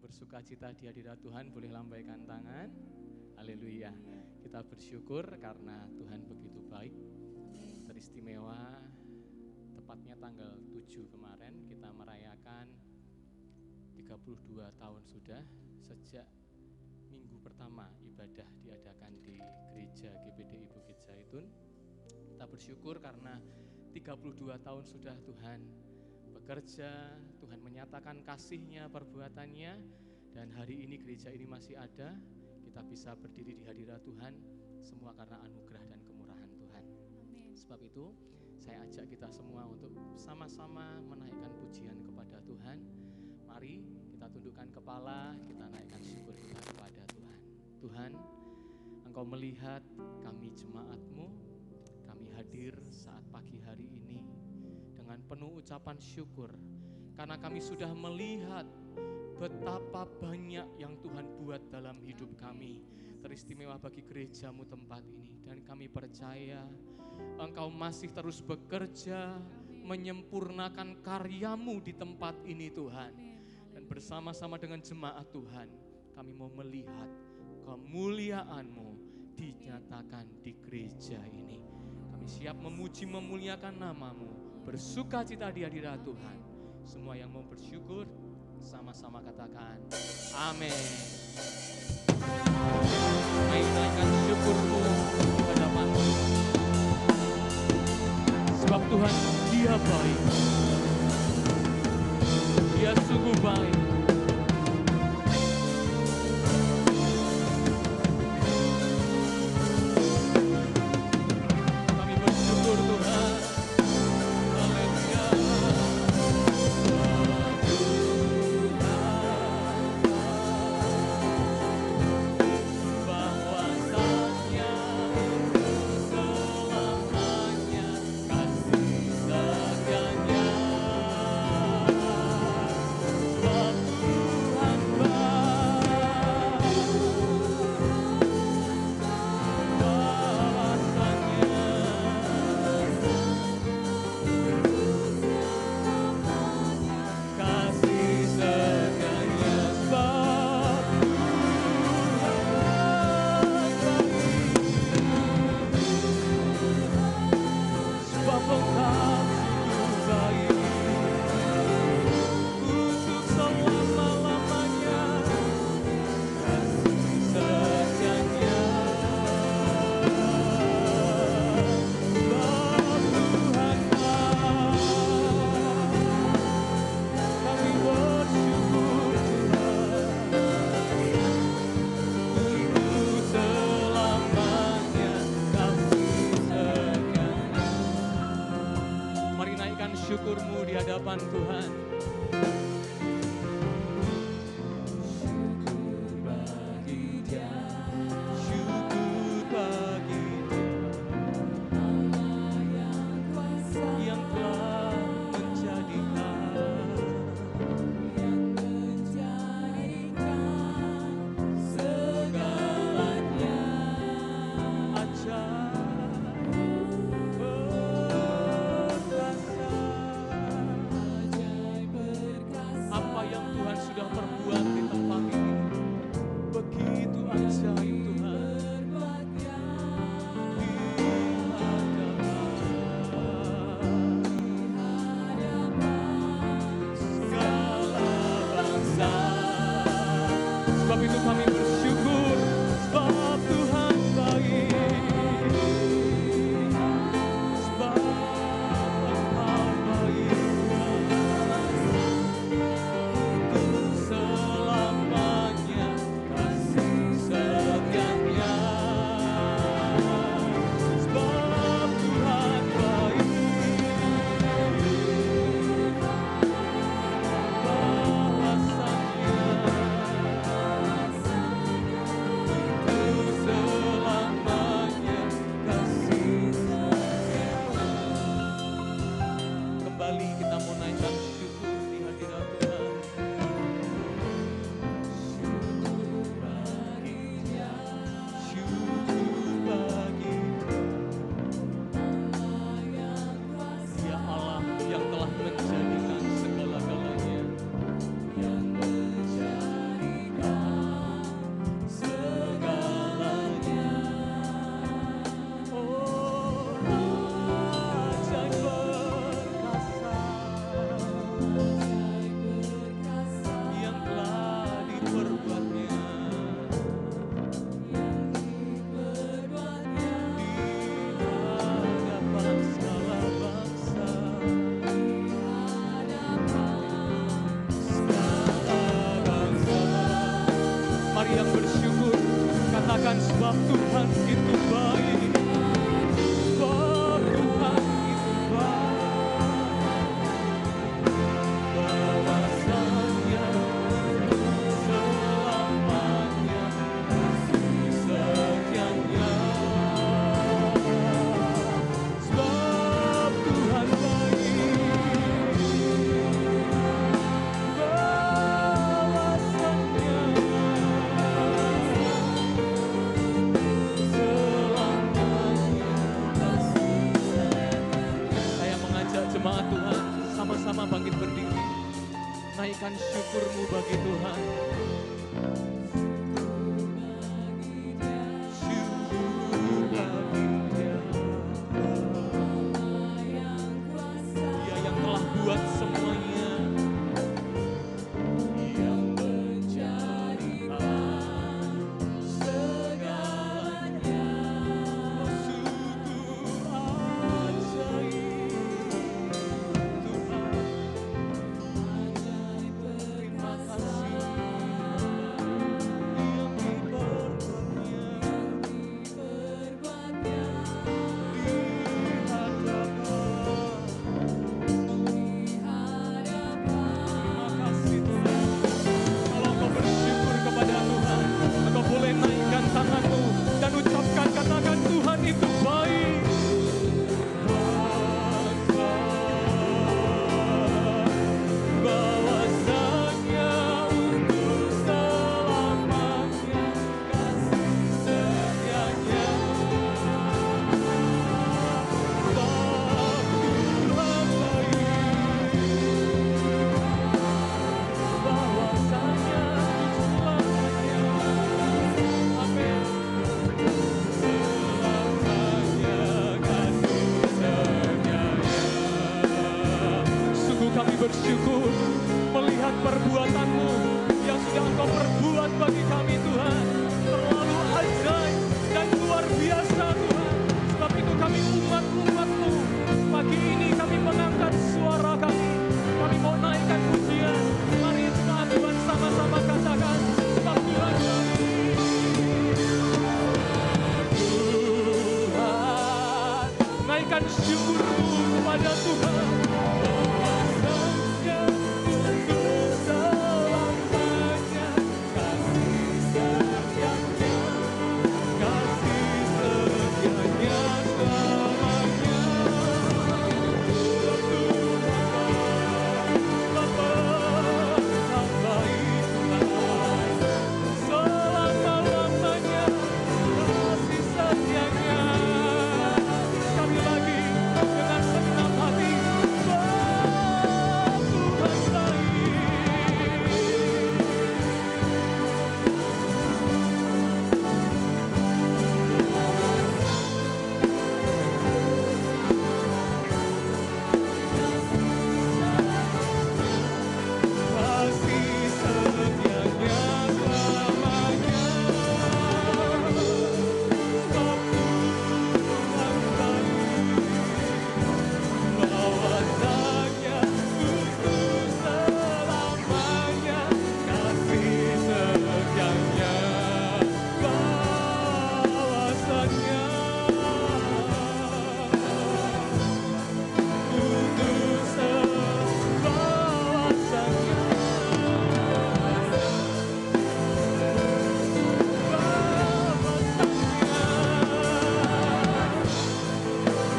bersukacita di hadirat Tuhan boleh lambaikan tangan. Haleluya. Kita bersyukur karena Tuhan begitu baik, teristimewa. Tepatnya tanggal 7 kemarin kita merayakan 32 tahun sudah sejak minggu pertama ibadah diadakan di gereja GPDI Bukit Zaitun. Kita bersyukur karena 32 tahun sudah Tuhan bekerja, Tuhan menyatakan kasih-Nya, perbuatan-Nya, dan hari ini gereja ini masih ada, kita bisa berdiri di hadirat Tuhan, semua karena anugerah dan kemurahan Tuhan. Amin. Sebab itu, saya ajak kita semua untuk sama-sama menaikkan pujian kepada Tuhan. Mari kita tundukkan kepala, kita naikkan syukur kita kepada Tuhan. Tuhan, Engkau melihat kami jemaat-Mu, kami hadir saat pagi hari ini dengan penuh ucapan syukur karena kami sudah melihat betapa banyak yang Tuhan buat dalam hidup kami, teristimewa bagi gereja-Mu tempat ini, dan kami percaya Engkau masih terus bekerja menyempurnakan karya-Mu di tempat ini Tuhan. Dan bersama-sama dengan jemaat Tuhan, kami mau melihat kemuliaan-Mu dinyatakan di gereja ini. Kami siap memuji memuliakan nama-Mu, bersukacita di hadirat Tuhan. Semua yang mau bersyukur sama-sama katakan amin. Mari naikkan syukur-Mu di hadapan Tuhan. Sebab Tuhan Dia baik, Dia sungguh baik. Kami bersyukur Tuhan. Syukur-Mu di hadapan Tuhan. Syukur bagi Dia, syukur bagi Allah yang kuasa, yang telah menjadikan segalanya ajaib. Sudah perbuat di tempat ini begitu ajaib Tuhan. Di hadapan segala bangsa. Sebab itu kami bersyukur sebab Tuhan baik. naikkan syukurmu bagi Tuhan. Syukur bagi Dia. Dia yang telah buat semuanya. Yang menjadikan segalanya. Sungguh ajaib Tuhan. Terima kasih yang diperbuatnya di hadapan. Terima kasih Tuhan. Kalau engkau bersyukur kepada Tuhan, engkau boleh naikkan tanganmu dan ucapkan, katakan Tuhan itu baik. Bahwasanya untuk selamanya kasih setianya. Tuhan baik. Bahwasanya untuk selamanya. Amin. Selamanya kasih setianya. Sungguh kami bersyukur melihat perbuatan-Mu yang sudah Engkau perbuat bagi kami Tuhan. Terlalu ajaib dan luar biasa Tuhan. Sebab itu kami umat-umat-Mu. Pagi ini kami mengangkat suara kami. Kami mau naikkan pujian. Mari jemaat Tuhan sama-sama katakan. Sebab Tuhan baik. Tuhan, naikkan syukurmu kepada Tuhan. Bahwasanya untuk selamanya kasih setianya, kasih setianya selamanya. Bapa yang baik Tuhan, selama-lamanya kasih setianya. Sekali lagi dengan segenap hati, Tuhan baik. Kasih setianya selamanya. Sebab Tuhan baik. Bahwasanya untuk selamanya kasih setianya. Bahwasanya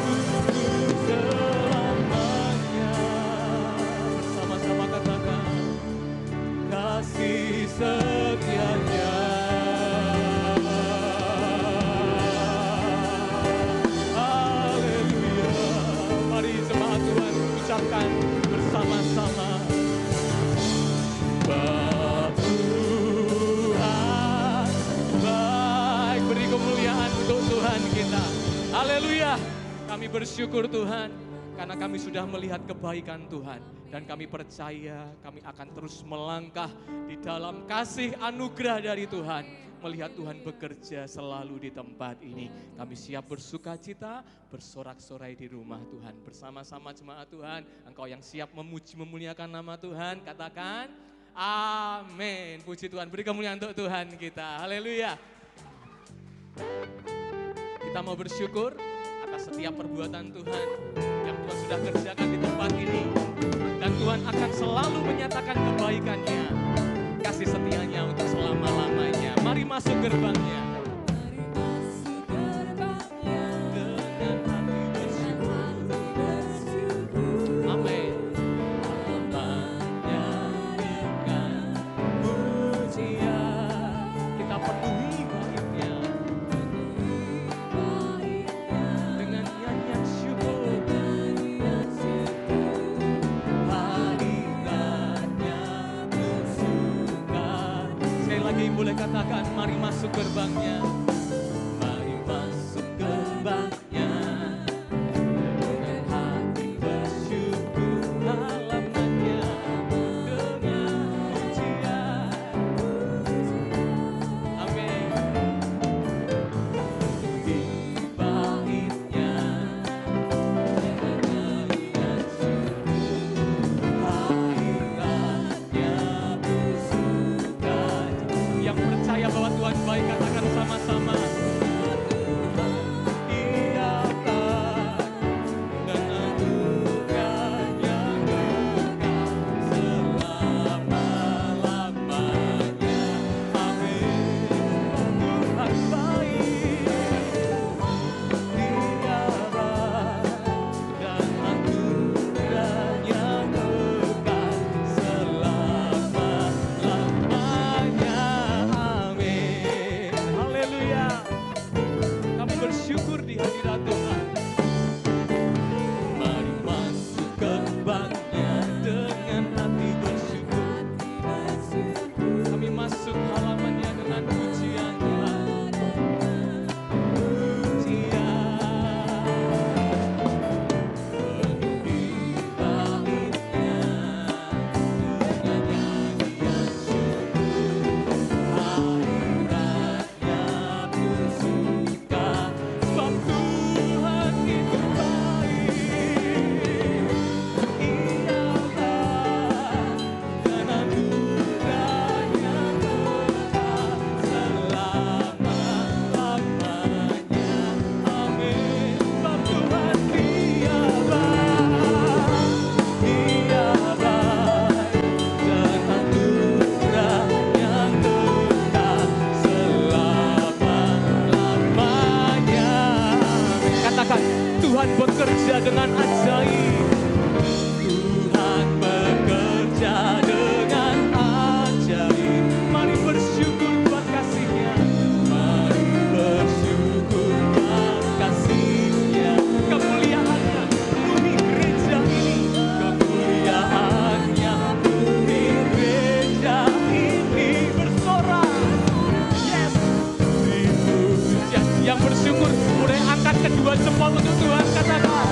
untuk selamanya. Bersama-sama katakan kasih setianya. Haleluya. Mari jemaat Tuhan ucapkan bersama-sama. Sebab Tuhan baik. Beri kemuliaan untuk Tuhan kita. Haleluya. Kami bersyukur Tuhan karena kami sudah melihat kebaikan Tuhan. Dan kami percaya kami akan terus melangkah di dalam kasih anugerah dari Tuhan. Melihat Tuhan bekerja selalu di tempat ini. Kami siap bersuka cita, bersorak-sorai di rumah Tuhan. Bersama-sama jemaat Tuhan, engkau yang siap memuji memuliakan nama Tuhan, katakan amin. Puji Tuhan, beri kemuliaan untuk Tuhan kita. Haleluya. Kita mau bersyukur atas setiap perbuatan Tuhan yang Tuhan sudah kerjakan di tempat ini. Dan Tuhan akan selalu menyatakan kebaikannya, kasih setianya untuk selama-lamanya. Mari masuk gerbangnya. Dengan hati bersyukur. Amin. Halamannya dengan pujian. Kita penuhi baitnya dengan nyanyian syukur. Hadiratnya boleh katakan, mari masuk gerbangnya. Mari masuk gerbangnya. Dengan hati bersyukur halamannya. Dengan pujian. Amin. Di baitnya. Dengan nyanyian syukur. Hadiratnya bersuka. Yang percaya bahwa Tuhan baik, katakan sama-sama. Ia baik dan anugerah yang kekal selama-lamanya. Amin. Tuhan baik, Dia baik dan anugerah yang kekal selama-lamanya. Amin. Haleluya. Kami bersyukur di hadirat Tuhan. Mari masuk gerbangnya dengan hati bersyukur. Kami masuk halamannya dengan pujian Tuhan. Pujian. Penuhi baitnya dengan nyanyian syukur. Hadiratnya bersuka. Sebab Tuhan itu baik. Ia baik dan anugerahnya kekal selama-lamanya. Amin. Sebab Tuhan Dia baik. Dia baik dan anugerahnya kekal selama-lamanya. Katakan, Tuhan bekerja dengan ajaib. Tuhan bekerja dengan ajaib. Mari bersyukur buat kasih-Nya. Mari bersyukur buat kasih-Nya. Kemuliaan-Nya penuhi gereja ini. Kemuliaan-Nya penuhi gereja ini. Bersorak. Yes. Dipuja. Yang bersyukur boleh angkat kedua jempol untuk Tuhan, katakan.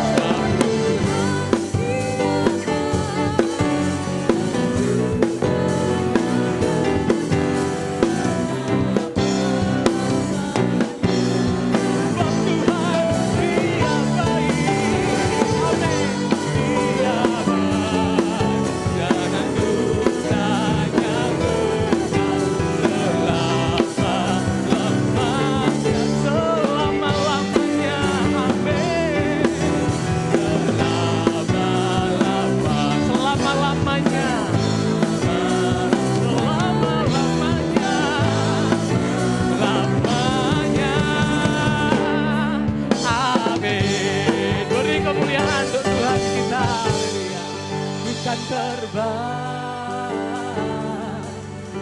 Terbang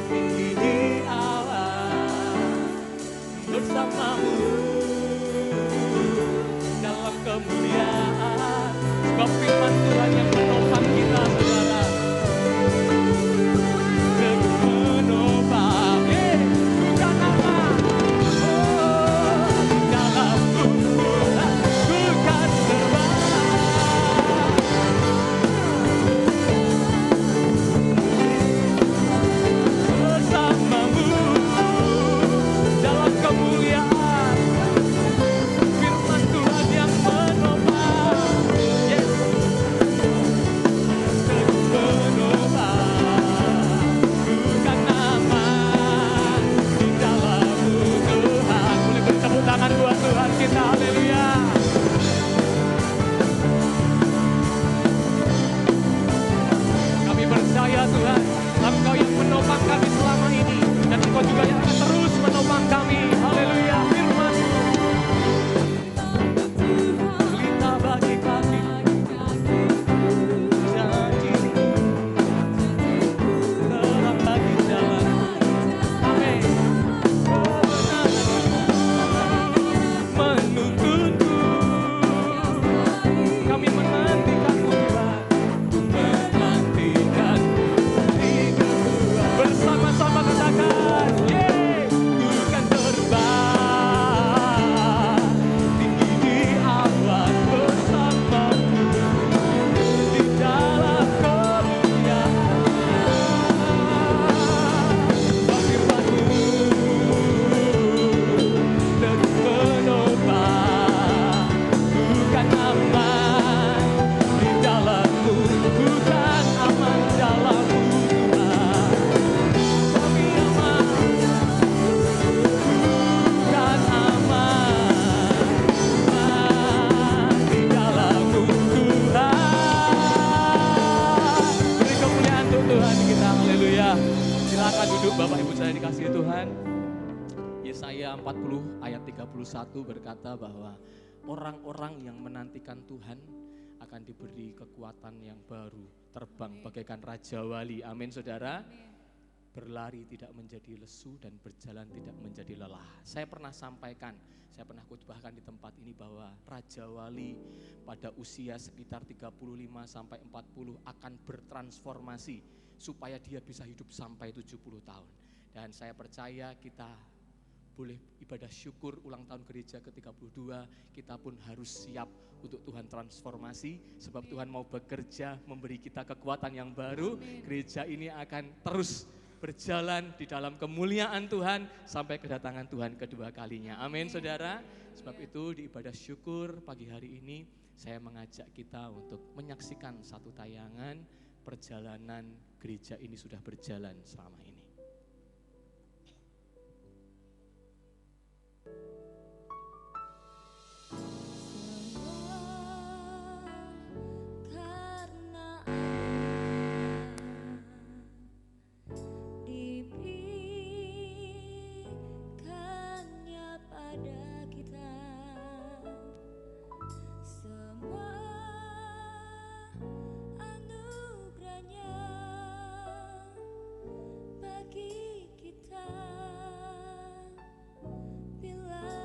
tinggi di awan bersamamu dalam kemuliaan. Sebab firman Tuhan yang menopang kita, saudara. Menopang, bukan nama. Dalam Tuhan ku kan terbang. Bersamamu dalam kemuliaan. Tuhan. Yesaya 40 ayat 31 berkata bahwa orang-orang yang menantikan Tuhan akan diberi kekuatan yang baru, terbang bagaikan Raja Wali. Amin saudara. Berlari tidak menjadi lesu dan berjalan tidak menjadi lelah. Saya pernah sampaikan, saya pernah khotbahkan di tempat ini bahwa Raja Wali pada usia sekitar 35 sampai 40 akan bertransformasi supaya dia bisa hidup sampai 70 tahun. Dan saya percaya kita boleh ibadah syukur ulang tahun gereja ke-32, kita pun harus siap untuk Tuhan transformasi, sebab Tuhan mau bekerja, memberi kita kekuatan yang baru. Gereja ini akan terus berjalan di dalam kemuliaan Tuhan sampai kedatangan Tuhan kedua kalinya. Amin saudara. Sebab itu di ibadah syukur pagi hari ini saya mengajak kita untuk menyaksikan satu tayangan perjalanan gereja ini sudah berjalan selama ini. Bila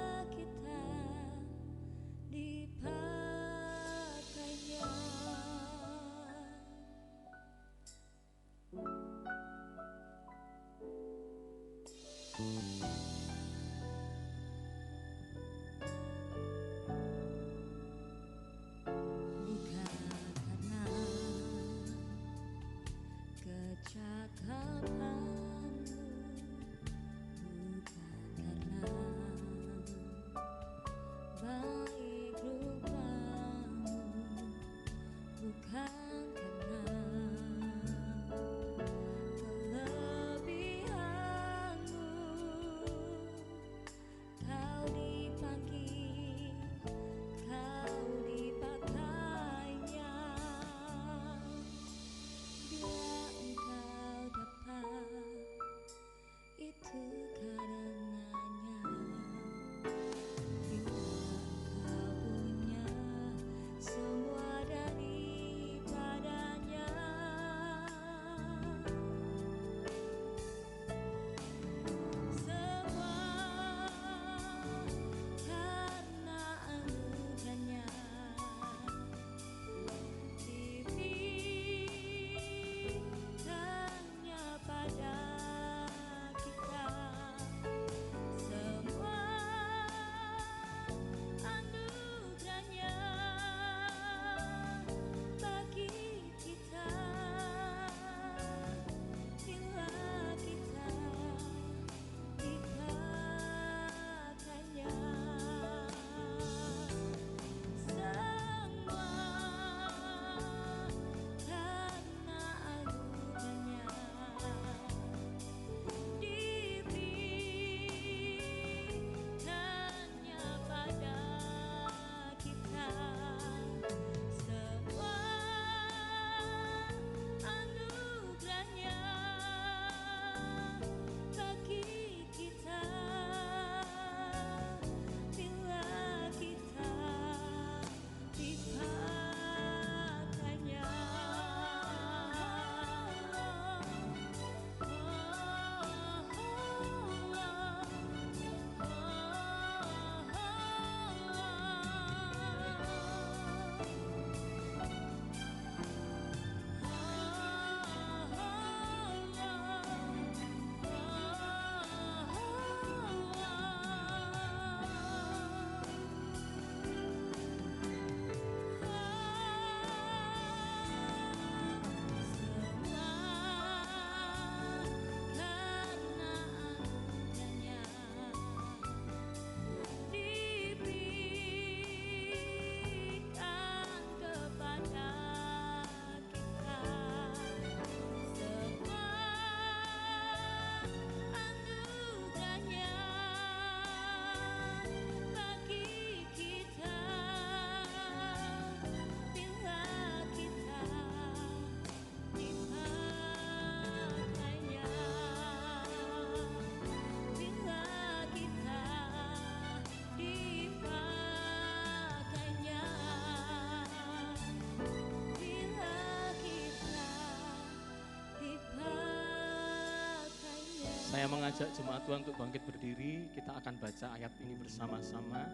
Saya mengajak jemaat Tuhan untuk bangkit berdiri. Kita akan baca ayat ini bersama-sama.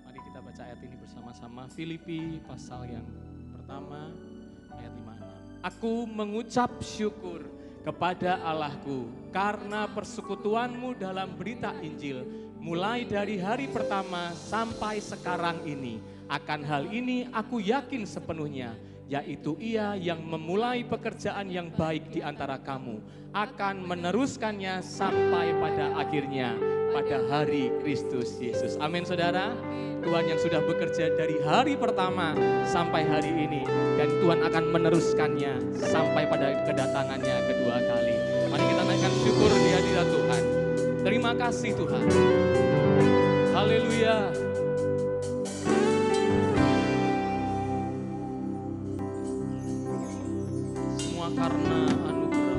Mari kita baca ayat ini bersama-sama. Filipi pasal yang pertama ayat 5-6. Aku mengucap syukur kepada Allahku karena persekutuanmu dalam berita Injil mulai dari hari pertama sampai sekarang ini. Akan hal ini aku yakin sepenuhnya, yaitu Ia yang memulai pekerjaan yang baik di antara kamu akan meneruskannya sampai pada akhirnya pada hari Kristus Yesus. Amin saudara. Tuhan yang sudah bekerja dari hari pertama sampai hari ini, dan Tuhan akan meneruskannya sampai pada kedatangannya kedua kali. Mari kita naikkan syukur di hadirat Tuhan. Terima kasih Tuhan. Haleluya. Semua karena anugerah.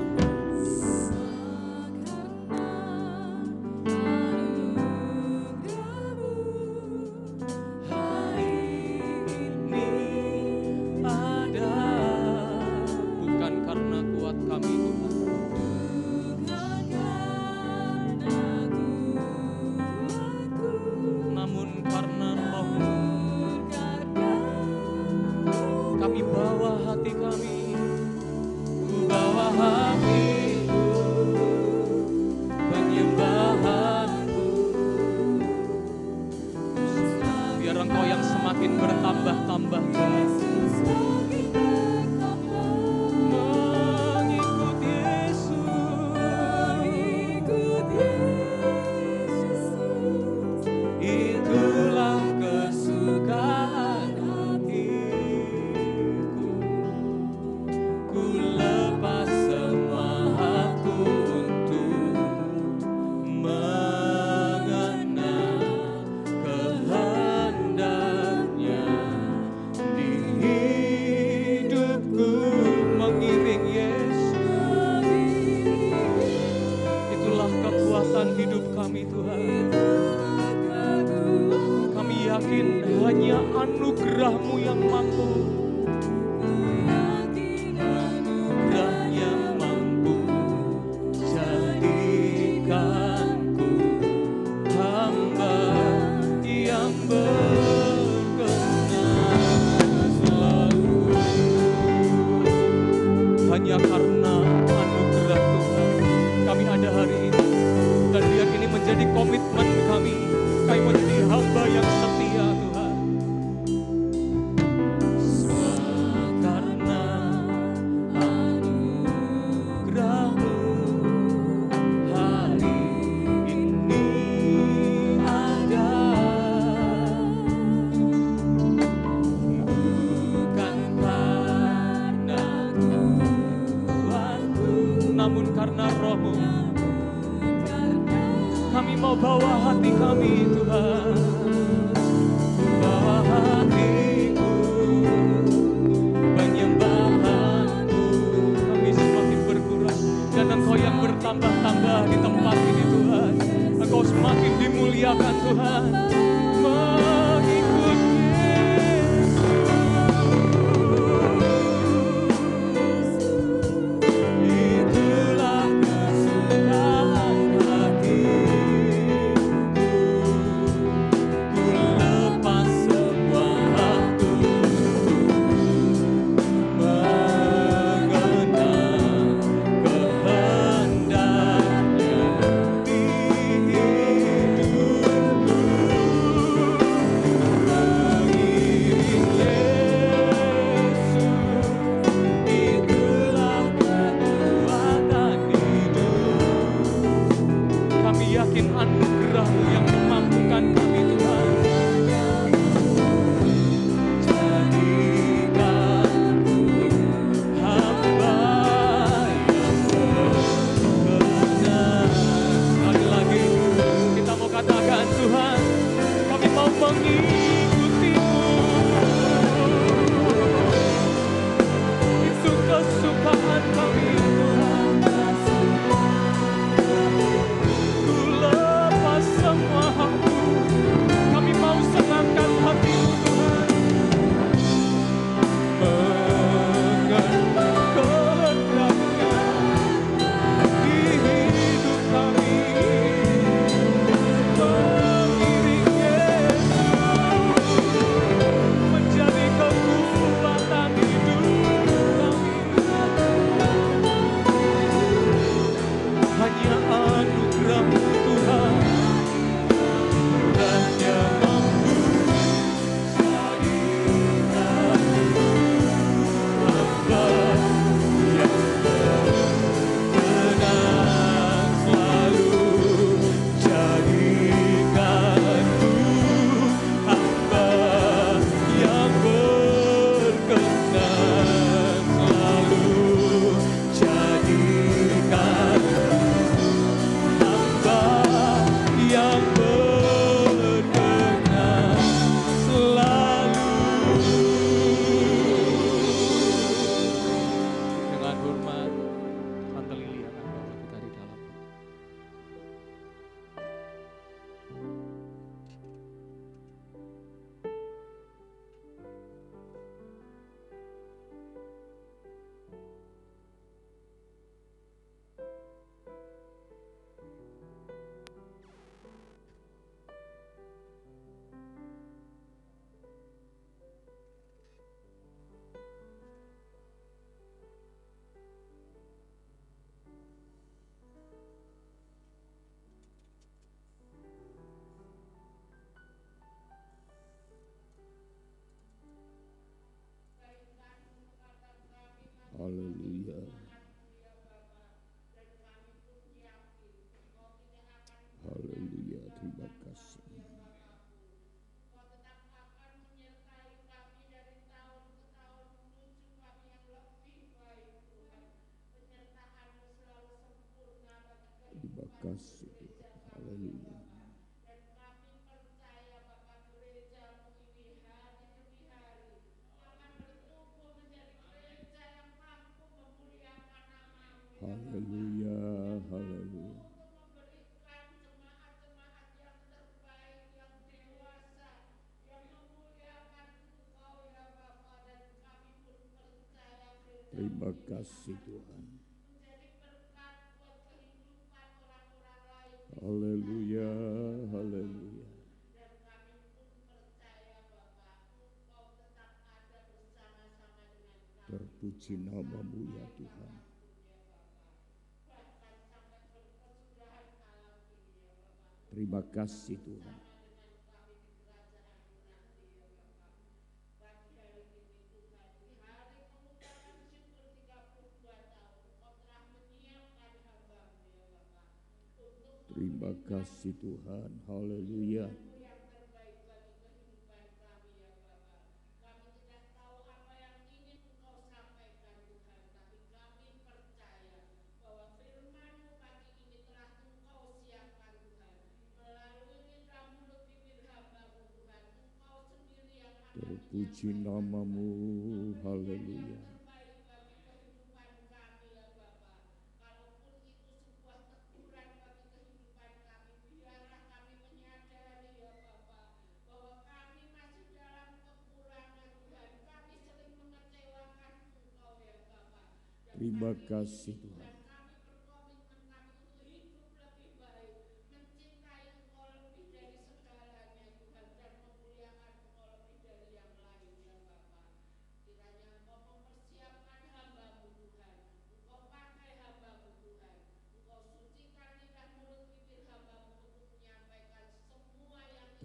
Haleluya. Haleluya, terima kasih. Terima kasih Tuhan. Haleluya. Haleluya, haleluya. Terima kasih Tuhan. Haleluya, haleluya. Terpuji nama-Mu ya Tuhan. Terima kasih Tuhan. Terima kasih Tuhan. Haleluya. Terpuji nama-Mu. Haleluya. Terima kasih Tuhan.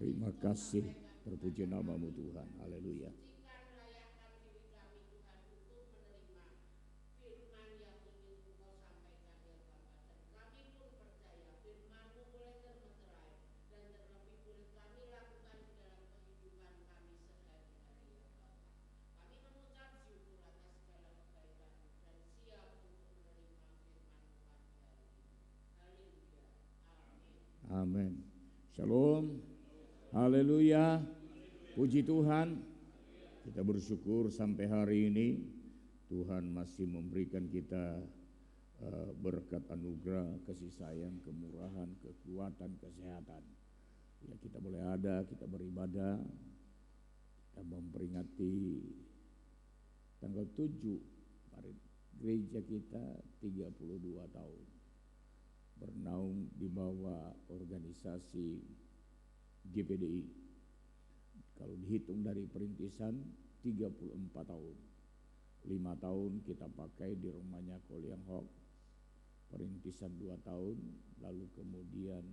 Terima kasih. Terpuji nama-Mu Tuhan. Haleluya. Amin. Shalom. Haleluya. Puji Tuhan. Kita bersyukur sampai hari ini Tuhan masih memberikan kita berkat anugerah, kasih sayang, kemurahan, kekuatan, kesehatan. Ya, kita boleh ada, kita beribadah, kita memperingati tanggal 7 Maret gereja kita 32 tahun bernaung di bawah organisasi GPDI. Kalau dihitung dari perintisan 34 tahun. 5 tahun kita pakai di rumahnya Ko Liang Hok. Perintisan 2 tahun, lalu kemudian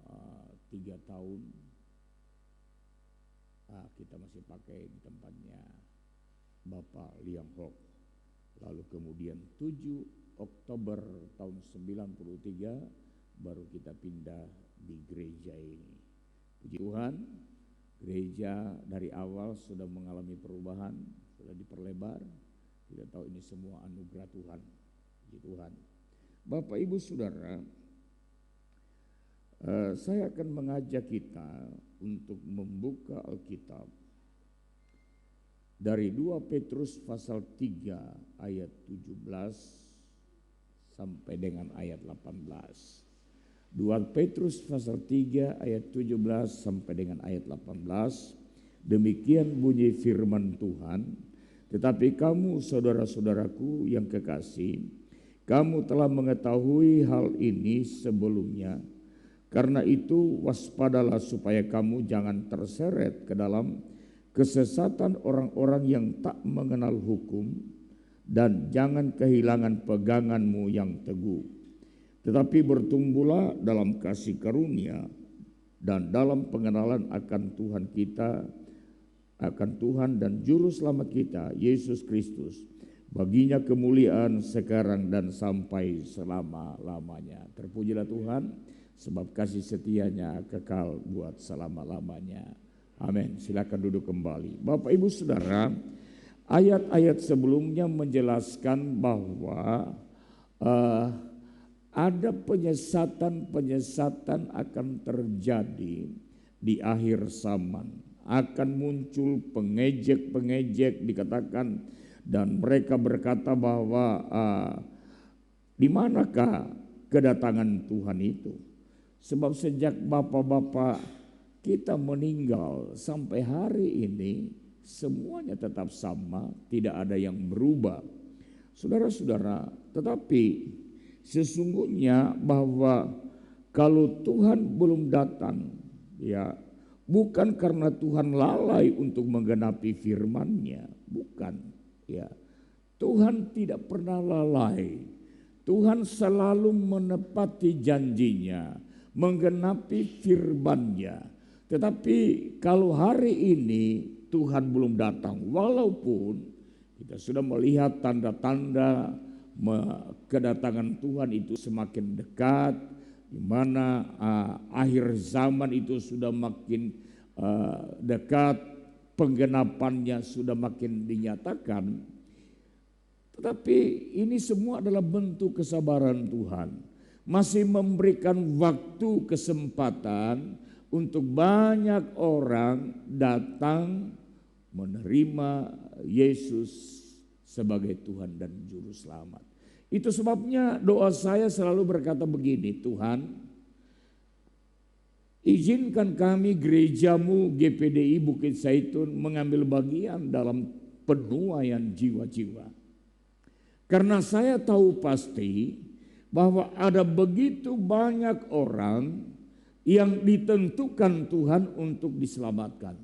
3 tahun kita masih pakai di tempatnya Bapak Liang Hok. Lalu kemudian 7 Oktober tahun 93 baru kita pindah di gereja ini. Puji Tuhan, gereja dari awal sudah mengalami perubahan, sudah diperlebar. Kita tahu ini semua anugerah Tuhan. Puji Tuhan. Bapak Ibu Saudara, saya akan mengajak kita untuk membuka Alkitab dari 2 Petrus pasal 3 ayat 17 sampai dengan ayat 18. 2 Petrus pasal 3 ayat 17 sampai dengan ayat 18. Demikian bunyi firman Tuhan. Tetapi kamu saudara-saudaraku yang kekasih, kamu telah mengetahui hal ini sebelumnya. Karena itu waspadalah supaya kamu jangan terseret ke dalam kesesatan orang-orang yang tak mengenal hukum, dan jangan kehilangan peganganmu yang teguh. Tetapi bertumbuhlah dalam kasih karunia dan dalam pengenalan akan Tuhan dan Juru Selamat kita, Yesus Kristus. Baginya kemuliaan sekarang dan sampai selama-lamanya. Terpujilah Tuhan, sebab kasih setianya kekal buat selama-lamanya. Amin. Silakan duduk kembali. Bapak Ibu Saudara, ayat-ayat sebelumnya menjelaskan bahwa ada penyesatan akan terjadi di akhir zaman. Akan muncul pengejek-pengejek, dikatakan, dan mereka berkata bahwa di manakah kedatangan Tuhan itu? Sebab sejak bapak-bapak kita meninggal sampai hari ini semuanya tetap sama, tidak ada yang berubah. Saudara-saudara, tetapi sesungguhnya bahwa kalau Tuhan belum datang, ya bukan karena Tuhan lalai untuk menggenapi firman-Nya, bukan. Ya, Tuhan tidak pernah lalai. Tuhan selalu menepati janjinya, menggenapi firman-Nya. Tetapi kalau hari ini Tuhan belum datang, walaupun kita sudah melihat tanda-tanda kedatangan Tuhan itu semakin dekat, di mana akhir zaman itu sudah makin dekat, penggenapannya sudah makin dinyatakan. Tetapi ini semua adalah bentuk kesabaran Tuhan. Masih memberikan waktu, kesempatan untuk banyak orang datang menerima Yesus sebagai Tuhan dan Juru Selamat. Itu sebabnya doa saya selalu berkata begini, Tuhan, izinkan kami gerejamu GPDI Bukit Zaitun mengambil bagian dalam penuaian jiwa-jiwa. Karena saya tahu pasti bahwa ada begitu banyak orang yang ditentukan Tuhan untuk diselamatkan.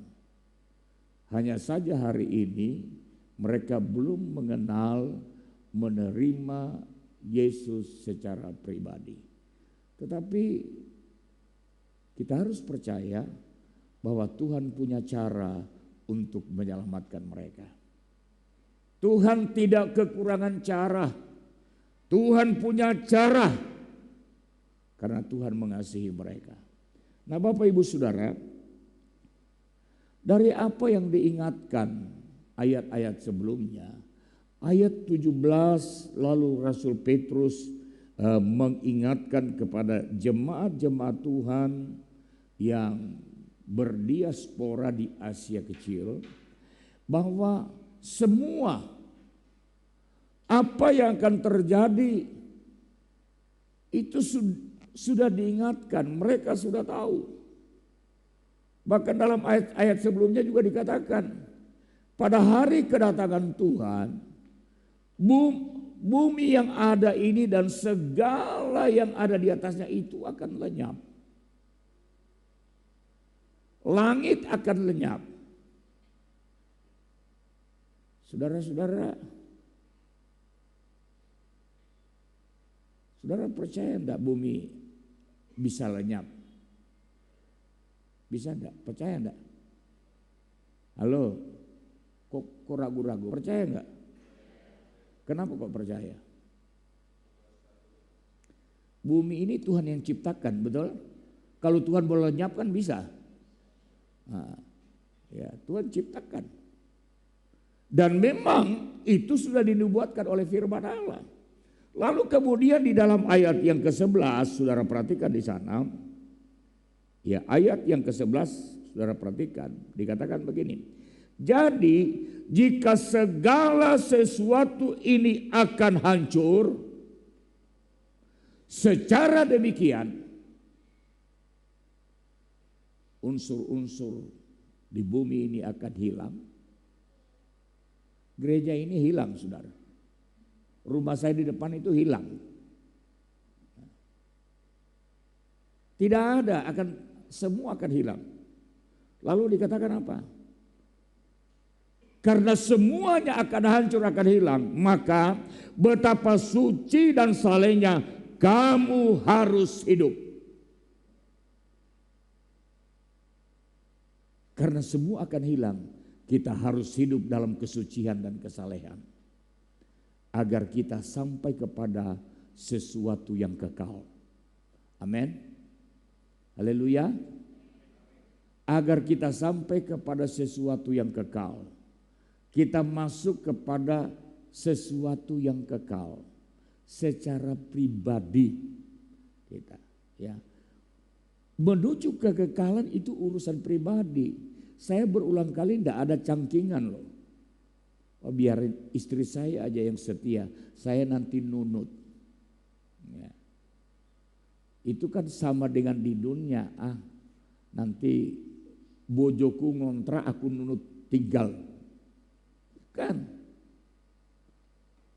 Hanya saja hari ini mereka belum mengenal, menerima Yesus secara pribadi. Tetapi kita harus percaya bahwa Tuhan punya cara untuk menyelamatkan mereka. Tuhan tidak kekurangan cara. Tuhan punya cara karena Tuhan mengasihi mereka. Nah, Bapak Ibu Saudara, dari apa yang diingatkan ayat-ayat sebelumnya, ayat 17 lalu Rasul Petrus mengingatkan kepada jemaat-jemaat Tuhan yang berdiaspora di Asia Kecil bahwa semua apa yang akan terjadi itu sudah diingatkan, mereka sudah tahu. Bahkan dalam ayat-ayat sebelumnya juga dikatakan, pada hari kedatangan Tuhan, bumi yang ada ini dan segala yang ada di atasnya itu akan lenyap. Langit akan lenyap. Saudara-saudara, saudara percaya enggak bumi bisa lenyap? Bisa enggak? Percaya enggak? Halo, kok ragu-ragu? Percaya enggak? Kenapa kok percaya? Bumi ini Tuhan yang ciptakan, betul? Kalau Tuhan boleh lenyap kan bisa. Nah, ya, Tuhan ciptakan. Dan memang itu sudah dinubuatkan oleh firman Allah. Lalu kemudian di dalam ayat yang ke-11, saudara perhatikan di sana. Ya, ayat yang ke-11 saudara perhatikan, dikatakan begini. Jadi jika segala sesuatu ini akan hancur, secara demikian unsur-unsur di bumi ini akan hilang. Gereja ini hilang, saudara. Rumah saya di depan itu hilang. Tidak ada, semua akan hilang. Lalu dikatakan apa? Karena semuanya akan hancur, akan hilang, maka betapa suci dan salehnya kamu harus hidup. Karena semua akan hilang, kita harus hidup dalam kesucian dan kesalehan. agar kita sampai kepada sesuatu yang kekal. Amin. Haleluya. Agar kita sampai kepada sesuatu yang kekal. Kita masuk kepada sesuatu yang kekal secara pribadi kita, ya. Menuju kekekalan itu urusan pribadi. Saya berulang kali tidak ada cangkingan loh. Oh, biarin istri saya aja yang setia, saya nanti nunut. Ya. Itu kan sama dengan di dunia. Nanti bojoku ngontrak, aku nunut tinggal. Kan?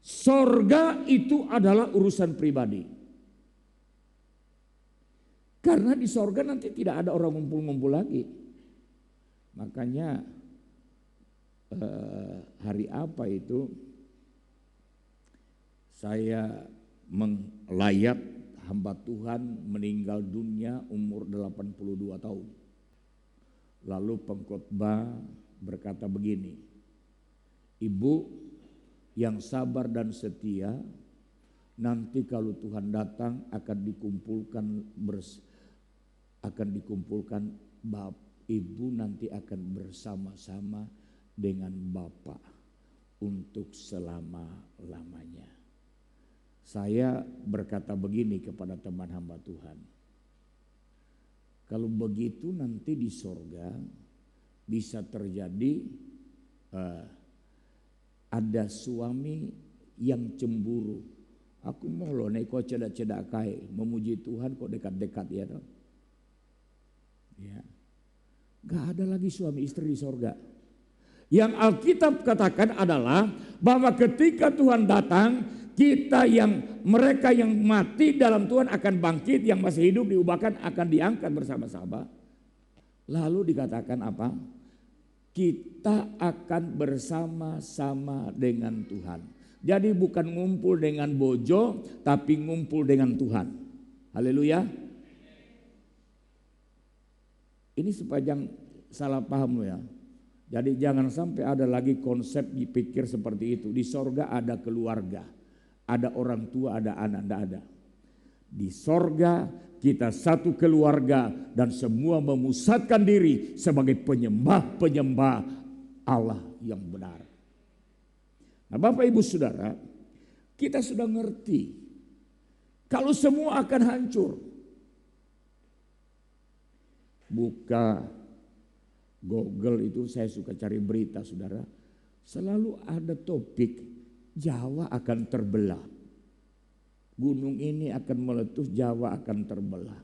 Sorga itu adalah urusan pribadi. Karena di sorga nanti tidak ada orang ngumpul-ngumpul lagi. Makanya hari apa itu saya melayat hamba Tuhan meninggal dunia umur 82 tahun. Lalu pengkhotbah berkata begini, ibu yang sabar dan setia, nanti kalau Tuhan datang akan dikumpulkan ibu nanti akan bersama-sama dengan Bapak untuk selama-lamanya. Saya berkata begini kepada teman hamba Tuhan, kalau begitu nanti di sorga bisa terjadi ada suami yang cemburu. Aku mau loh kok cedak-cedak kai, memuji Tuhan kok dekat-dekat ya toh. Ya. Gak ada lagi suami istri di sorga. Yang Alkitab katakan adalah bahwa ketika Tuhan datang, mereka yang mati dalam Tuhan akan bangkit, yang masih hidup diubahkan akan diangkat bersama-sama. Lalu dikatakan apa? Kita akan bersama-sama dengan Tuhan. Jadi bukan ngumpul dengan bojo, tapi ngumpul dengan Tuhan. Haleluya. Ini supaya jangan salah paham ya. Jadi jangan sampai ada lagi konsep dipikir seperti itu. Di sorga ada keluarga, ada orang tua, ada anak, tidak ada. Di sorga kita satu keluarga dan semua memusatkan diri sebagai penyembah-penyembah Allah yang benar. Nah, Bapak Ibu Saudara, kita sudah ngerti kalau semua akan hancur. Buka Google itu, saya suka cari berita saudara, selalu ada topik Jawa akan terbelah. Gunung ini akan meletus, Jawa akan terbelah.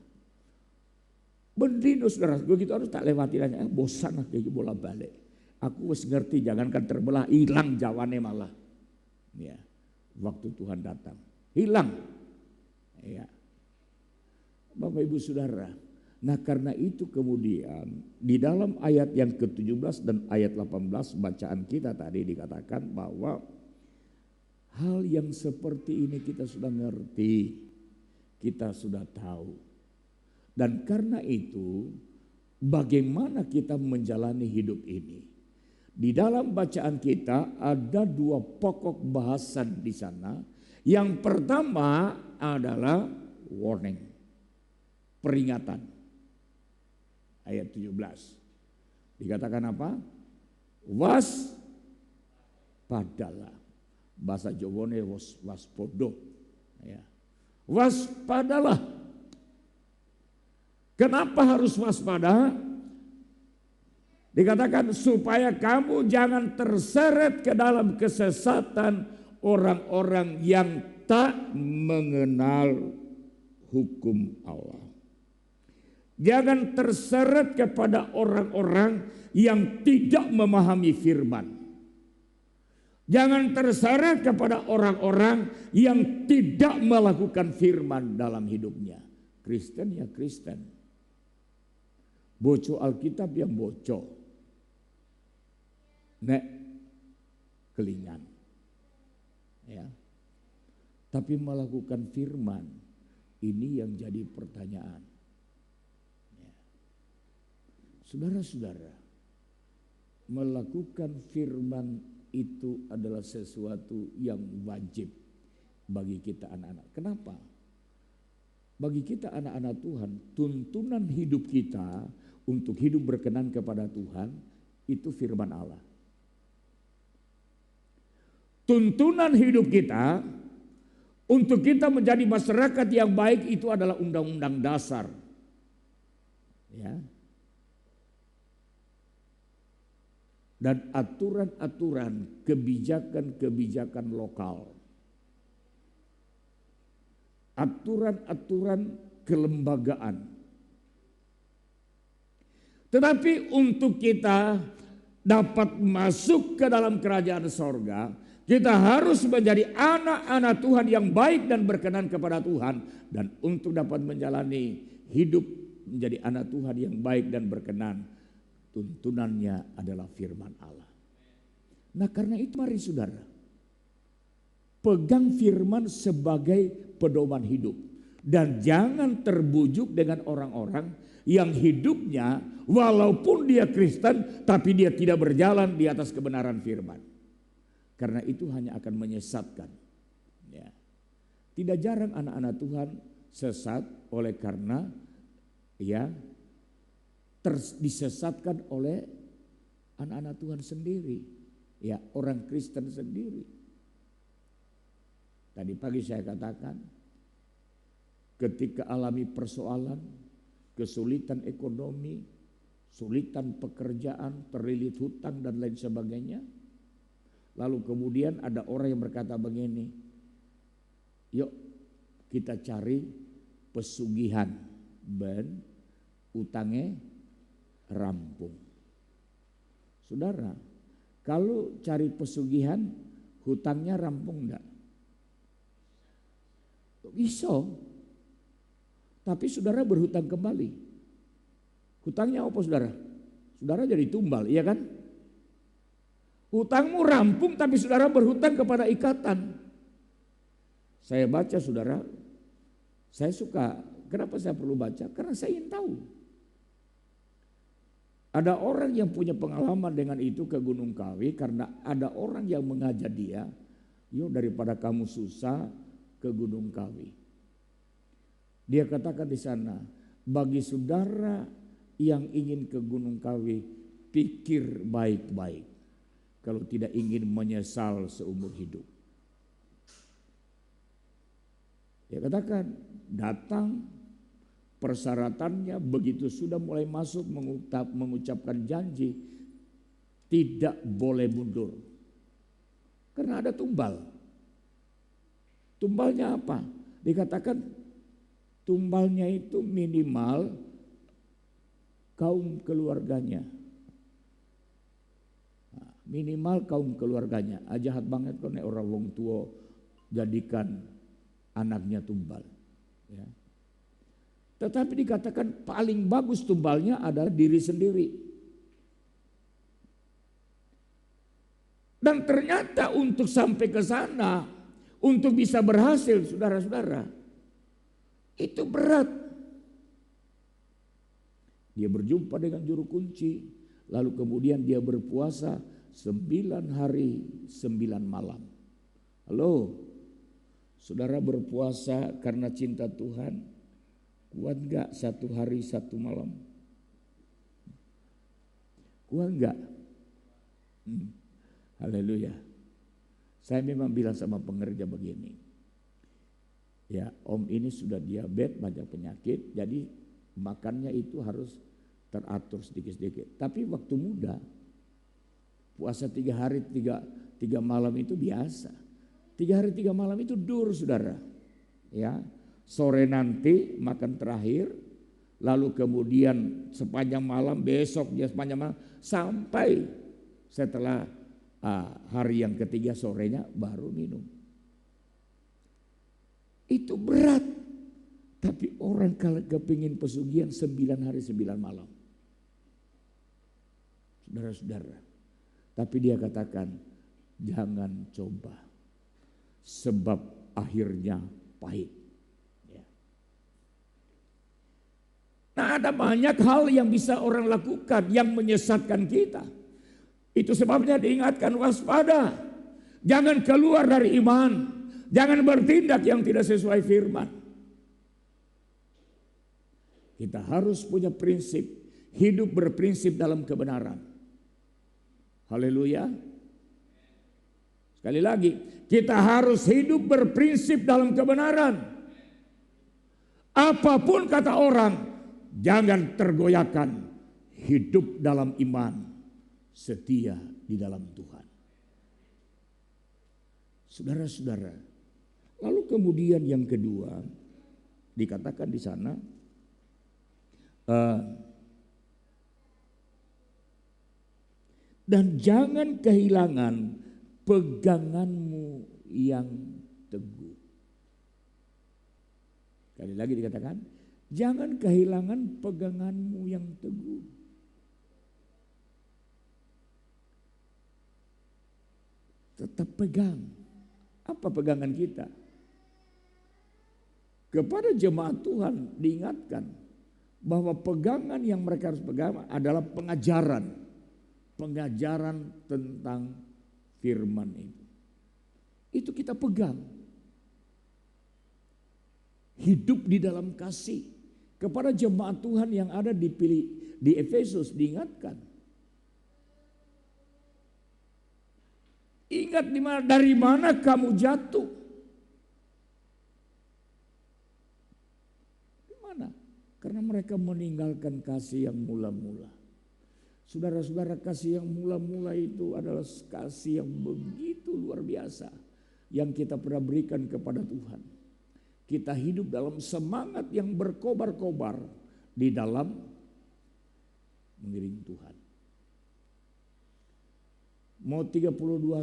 Bendino saudara, begitu harus tak lewati aja, bosan kayak bola balik. Aku harus ngerti, jangankan terbelah, hilang Jawane malah. Ya, waktu Tuhan datang, hilang. Ya, Bapak Ibu Saudara. Nah karena itu kemudian di dalam ayat yang ke-17 dan ayat 18 bacaan kita tadi dikatakan bahwa hal yang seperti ini kita sudah ngerti, kita sudah tahu. Dan karena itu bagaimana kita menjalani hidup ini? Di dalam bacaan kita ada dua pokok bahasan di sana. Yang pertama adalah warning, peringatan. Ayat 17 dikatakan apa? Waspadalah. Bahasa Jawane waspodo. Ya. Waspadalah. Kenapa harus waspada? Dikatakan supaya kamu jangan terseret ke dalam kesesatan orang-orang yang tak mengenal hukum Allah. Jangan terseret kepada orang-orang yang tidak memahami firman. Jangan terseret kepada orang-orang yang tidak melakukan firman dalam hidupnya. Kristen ya Kristen. Boco Alkitab yang boco. Nek kelingan. Ya. Tapi melakukan firman, ini yang jadi pertanyaan. Saudara-saudara, melakukan firman itu adalah sesuatu yang wajib bagi kita anak-anak. Kenapa? Bagi kita anak-anak Tuhan, tuntunan hidup kita untuk hidup berkenan kepada Tuhan itu firman Allah. Tuntunan hidup kita untuk kita menjadi masyarakat yang baik itu adalah undang-undang dasar. Ya. Dan aturan-aturan, kebijakan-kebijakan lokal. Aturan-aturan kelembagaan. Tetapi untuk kita dapat masuk ke dalam kerajaan sorga, kita harus menjadi anak-anak Tuhan yang baik dan berkenan kepada Tuhan. Dan untuk dapat menjalani hidup menjadi anak Tuhan yang baik dan berkenan, tuntunannya adalah firman Allah. Nah karena itu mari saudara, pegang firman sebagai pedoman hidup. Dan jangan terbujuk dengan orang-orang yang hidupnya walaupun dia Kristen tapi dia tidak berjalan di atas kebenaran firman. Karena itu hanya akan menyesatkan. Ya. Tidak jarang anak-anak Tuhan sesat oleh karena ya disesatkan oleh anak-anak Tuhan sendiri. Ya, orang Kristen sendiri. Tadi pagi saya katakan, ketika alami persoalan, kesulitan ekonomi, sulitan pekerjaan, terlilit hutang dan lain sebagainya. Lalu kemudian ada orang yang berkata begini, yuk kita cari pesugihan, ben utangnya rampung. Saudara, kalau cari pesugihan, hutangnya rampung enggak? Bisa. Tapi saudara berhutang kembali. Hutangnya apa saudara? Saudara jadi tumbal, iya kan? Hutangmu rampung tapi saudara berhutang kepada ikatan. Saya baca saudara, saya suka. Kenapa saya perlu baca? Karena saya ingin tahu. Ada orang yang punya pengalaman dengan itu ke Gunung Kawi karena ada orang yang mengajak dia, yuk daripada kamu susah ke Gunung Kawi. Dia katakan di sana, bagi saudara yang ingin ke Gunung Kawi, pikir baik-baik. Kalau tidak ingin menyesal seumur hidup. Dia katakan, datang persyaratannya begitu sudah mulai masuk mengucapkan janji, tidak boleh mundur. Karena ada tumbal. Tumbalnya apa? Dikatakan tumbalnya itu minimal kaum keluarganya. Minimal kaum keluarganya. Jahat banget kok nek orang wong tua jadikan anaknya tumbal. Ya. Tetapi dikatakan paling bagus tumbalnya adalah diri sendiri. Dan ternyata untuk sampai ke sana, untuk bisa berhasil saudara-saudara, itu berat. Dia berjumpa dengan juru kunci, lalu kemudian dia berpuasa 9 hari 9 malam. Halo, saudara berpuasa karena cinta Tuhan, kuat gak 1 hari 1 malam? Kuat gak? Haleluya. Saya memang bilang sama pengerja begini, ya om ini sudah diabetes, banyak penyakit, jadi makannya itu harus teratur sedikit-sedikit. Tapi waktu muda, puasa 3 hari 3 malam itu biasa. 3 hari 3 malam itu dur saudara. Ya, sore nanti makan terakhir, lalu kemudian sepanjang malam, besok dia sepanjang malam, sampai setelah hari yang ketiga sorenya baru minum. Itu berat. Tapi orang kalau kepingin pesugihan 9 hari 9 malam. Saudara-saudara. Tapi dia katakan jangan coba. Sebab akhirnya pahit. Ya. Nah ada banyak hal yang bisa orang lakukan yang menyesatkan kita. Itu sebabnya diingatkan waspada. Jangan keluar dari iman. Jangan bertindak yang tidak sesuai firman. Kita harus punya prinsip. Hidup berprinsip dalam kebenaran. Haleluya. Sekali lagi, kita harus hidup berprinsip dalam kebenaran. Apapun kata orang, jangan tergoyahkan. Hidup dalam iman, setia di dalam Tuhan. Saudara-saudara, lalu kemudian yang kedua dikatakan di sana, dan jangan kehilangan peganganmu yang teguh. Sekali lagi dikatakan, jangan kehilangan peganganmu yang teguh. Tetap pegang. Apa pegangan kita? Kepada jemaat Tuhan diingatkan bahwa pegangan yang mereka harus pegang adalah pengajaran. Pengajaran tentang firman itu. Itu kita pegang. Hidup di dalam kasih. Kepada jemaat Tuhan yang ada di Efesus diingatkan. Ingat dari mana kamu jatuh. Di mana? Karena mereka meninggalkan kasih yang mula-mula. Saudara-saudara, kasih yang mula-mula itu adalah kasih yang begitu luar biasa yang kita pernah berikan kepada Tuhan. Kita hidup dalam semangat yang berkobar-kobar di dalam mengiring Tuhan. Mau 32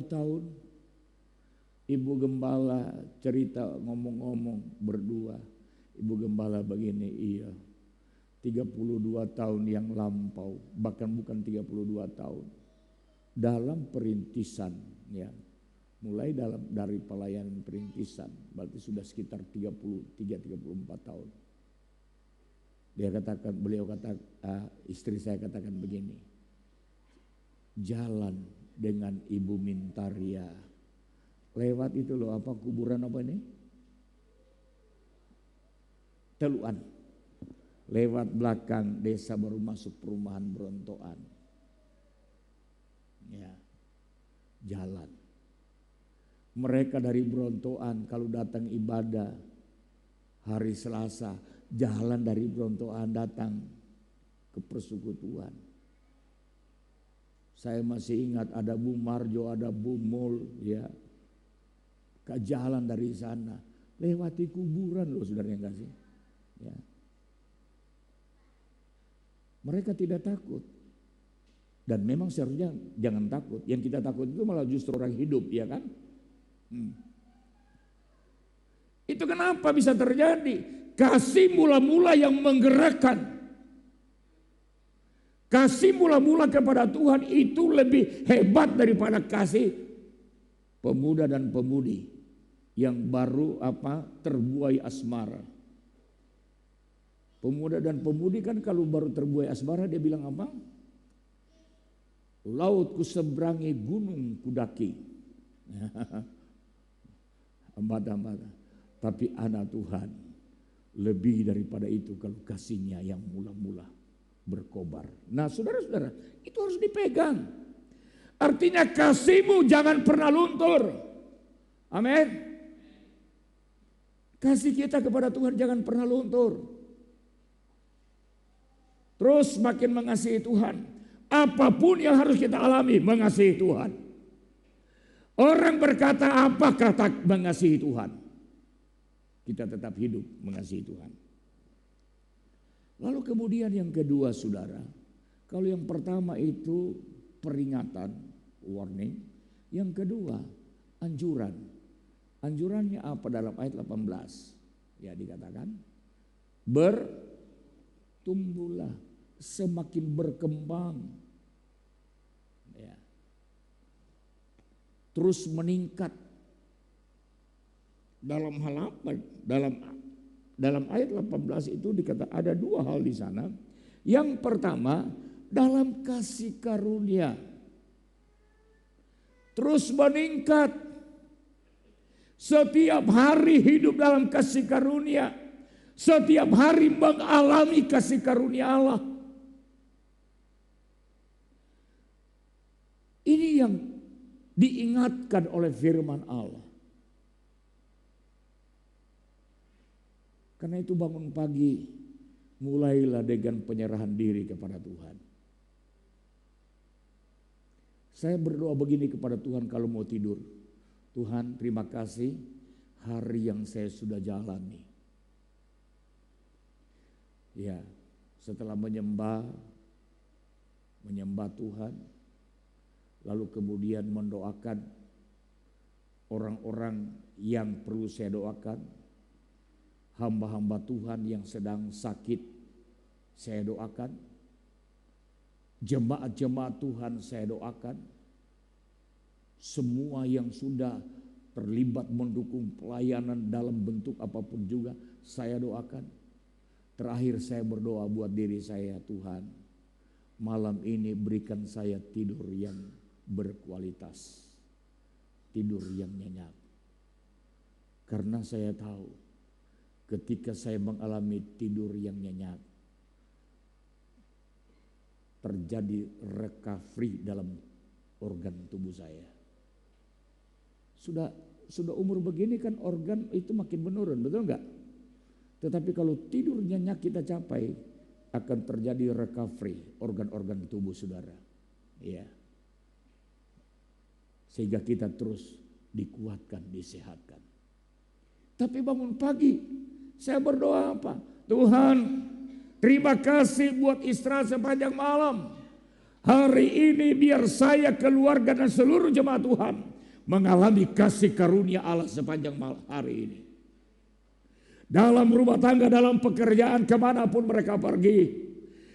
tahun, Ibu Gembala cerita ngomong-ngomong berdua. Ibu Gembala begini, iya. 32 tahun yang lampau, bahkan bukan 32 tahun. Dalam perintisan, ya. Mulai dari pelayanan perintisan, berarti sudah sekitar 33-34 tahun. Beliau katakan, istri saya katakan begini, jalan dengan Ibu Mintaria, lewat itu loh, apa kuburan apa ini? Teluan. Lewat belakang desa baru masuk perumahan Brontoan. Ya, jalan. Mereka dari Brontoan kalau datang ibadah hari Selasa, jalan dari Brontoan datang ke persekutuan. Saya masih ingat ada Bu Marjo, ada Bu Mul, ya, ke jalan dari sana, lewati kuburan loh saudara yang kasih. Ya. Mereka tidak takut. Dan memang seharusnya jangan takut. Yang kita takut itu malah justru orang hidup, ya kan? Itu kenapa bisa terjadi? Kasih mula-mula yang menggerakkan. Kasih mula-mula kepada Tuhan itu lebih hebat daripada kasih pemuda dan pemudi yang baru terbuai asmara. Pemuda dan pemudi kan kalau baru terbuai asmara dia bilang apa? Laut ku seberangi, gunung ku daki. Ambata-ambata. Tapi anak Tuhan lebih daripada itu kalau kasihnya yang mula-mula berkobar. Nah saudara-saudara, itu harus dipegang. Artinya kasihmu jangan pernah luntur. Amin. Kasih kita kepada Tuhan jangan pernah luntur. Terus makin mengasihi Tuhan. Apapun yang harus kita alami, mengasihi Tuhan. Orang berkata apa kata mengasihi Tuhan. Kita tetap hidup mengasihi Tuhan. Lalu kemudian yang kedua saudara. Kalau yang pertama itu peringatan, warning. Yang kedua anjuran. Anjurannya apa dalam ayat 18? Ya dikatakan bertumbuhlah, semakin berkembang, ya. Terus meningkat. Dalam hal apa? Dalam ayat 18 itu dikatakan ada dua hal di sana. Yang pertama dalam kasih karunia. terus meningkat. Setiap hari hidup dalam kasih karunia. Setiap hari mengalami kasih karunia Allah. Ini yang diingatkan oleh firman Allah. Karena itu bangun pagi, mulailah dengan penyerahan diri kepada Tuhan. Saya berdoa begini kepada Tuhan kalau mau tidur. Tuhan, terima kasih hari yang saya sudah jalani. Ya, setelah menyembah Tuhan, lalu kemudian mendoakan orang-orang yang perlu saya doakan, hamba-hamba Tuhan yang sedang sakit saya doakan, jemaat-jemaat Tuhan saya doakan, semua yang sudah terlibat mendukung pelayanan dalam bentuk apapun juga saya doakan. Terakhir saya berdoa buat diri saya, Tuhan, malam ini berikan saya tidur yang berkualitas, tidur yang nyenyak. Karena saya tahu ketika saya mengalami tidur yang nyenyak, terjadi recovery dalam organ tubuh saya. Sudah umur begini kan organ itu makin menurun, betul enggak? Tetapi kalau tidur nyenyak kita capai, akan terjadi recovery organ-organ tubuh saudara. Ya. Sehingga kita terus dikuatkan, disehatkan. Tapi bangun pagi, saya berdoa apa? Tuhan, terima kasih buat istirahat sepanjang malam. Hari ini biar saya, keluarga dan seluruh jemaat Tuhan mengalami kasih karunia Allah sepanjang hari ini. Dalam rumah tangga, dalam pekerjaan, kemanapun mereka pergi,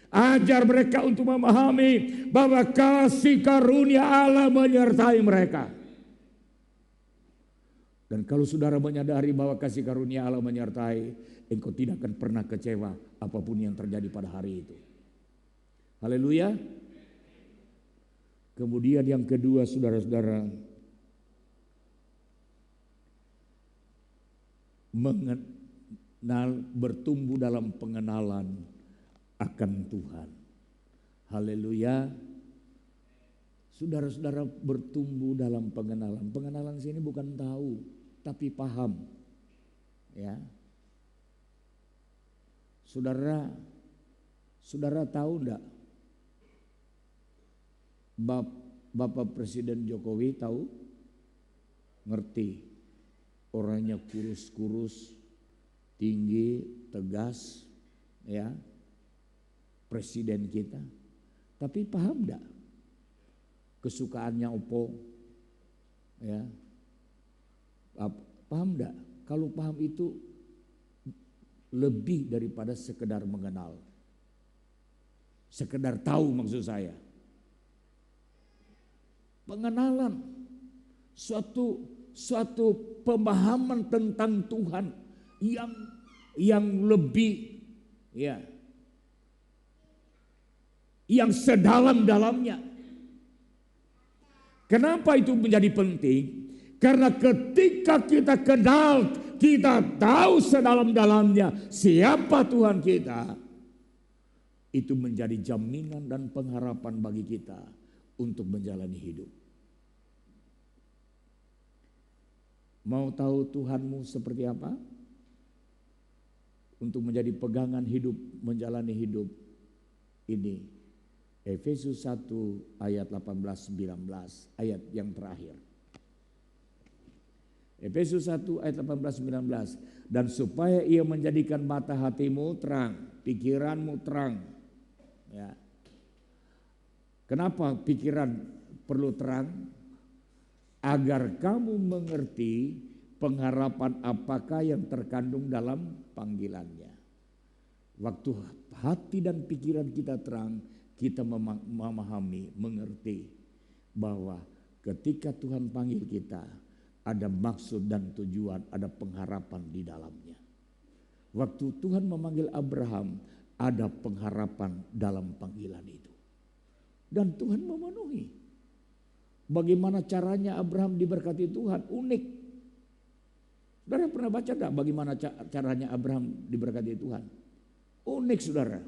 ajar mereka untuk memahami bahwa kasih karunia Allah menyertai mereka. Dan kalau saudara menyadari bahwa kasih karunia Allah menyertai, engkau tidak akan pernah kecewa apapun yang terjadi pada hari itu. Haleluya. Kemudian yang kedua, saudara-saudara, bertumbuh dalam pengenalan akan Tuhan. Haleluya. Saudara-saudara bertumbuh dalam pengenalan. Pengenalan sini bukan tahu, tapi paham. Ya. Saudara tahu enggak? Bapak Presiden Jokowi tahu? Ngerti. Orangnya kurus-kurus, tinggi, tegas, ya, presiden kita. Tapi paham enggak kesukaannya opo? Ya, paham enggak? Kalau paham itu lebih daripada sekedar mengenal, sekedar tahu maksud saya. Pengenalan, suatu pemahaman tentang Tuhan yang lebih, ya, yang sedalam-dalamnya. Kenapa itu menjadi penting? Karena ketika kita kenal, kita tahu sedalam-dalamnya siapa Tuhan kita, itu menjadi jaminan dan pengharapan bagi kita untuk menjalani hidup. Mau tahu Tuhanmu seperti apa? Untuk menjadi pegangan hidup, menjalani hidup ini. Efesus 1 ayat 18-19, ayat yang terakhir. Efesus 1 ayat 18-19. Dan supaya ia menjadikan mata hatimu terang, pikiranmu terang. Ya. Kenapa pikiran perlu terang? Agar kamu mengerti pengharapan apakah yang terkandung dalam panggilannya. Waktu hati dan pikiran kita terang, kita memahami, mengerti bahwa ketika Tuhan panggil kita, ada maksud dan tujuan, ada pengharapan di dalamnya. Waktu Tuhan memanggil Abraham, ada pengharapan dalam panggilan itu. Dan Tuhan memenuhi. bagaimana caranya Abraham diberkati Tuhan, unik. Saudara pernah baca enggak bagaimana caranya Abraham diberkati Tuhan? Unik saudara.